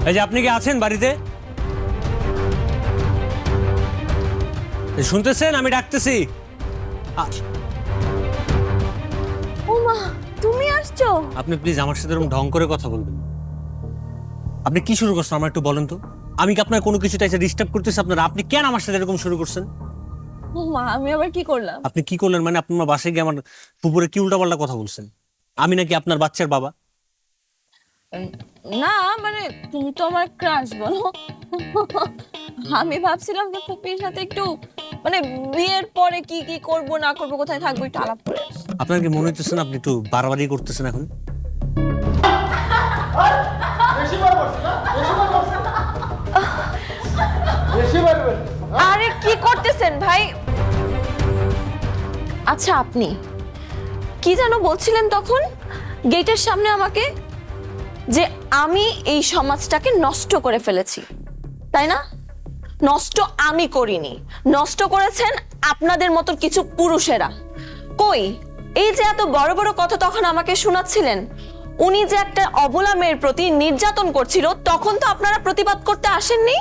এই যে আপনি কি আছেন বাড়িতে? শুনতেছেন? আমি ডাকতেছি। ও মা, তুমি আসছো? আপনি প্লিজ আমার সাথে এরকম ঢং করে কথা বলবেন। আপনি কি শুরু করছেন আমার একটু বলেন তো। আমি কি আপনার কোনো কিছুতে এসে ডিস্টার্ব করতেছি আপনারা? আপনি কেন আমার সাথে এরকম শুরু করছেন? ও মা, আমি আবার কি করলাম? আপনি কি করলেন মানে? আপনি আমার বাসায় গিয়ে আমার পুকুরে কি উল্টাপাল্টা কথা বলছেন? আমি নাকি আপনার বাচ্চার বাবা? না মানে তুমি তো আমার ক্রাশ বলো। আমি ভাবছিলাম যে ফুপির সাথে একটু মানে বিয়ের পরে কি কি করব না করব কোথায় থাকবো একটু আলাপ করে আসি। আপনার কি মনে হইতেছে না আপনি একটু বাড়াবাড়ি করতেছেন এখন? আরে কি করতেছেন ভাই? আচ্ছা আপনি কি যেন বলছিলেন তখন গেটের সামনে আমাকে, যে আমি এই সমাজটাকে নষ্ট করে ফেলেছি, তাই না? নষ্ট আমি করিনি, নষ্ট করেছেন আপনাদের মতো কিছু পুরুষেরা। কই, এই যে এত বড় বড় কথা তখন আমাকে শোনাচ্ছিলেন, উনি যে একটা অবলা মেয়ের প্রতি নির্যাতন করছিল তখন তো আপনারা প্রতিবাদ করতে আসেননি।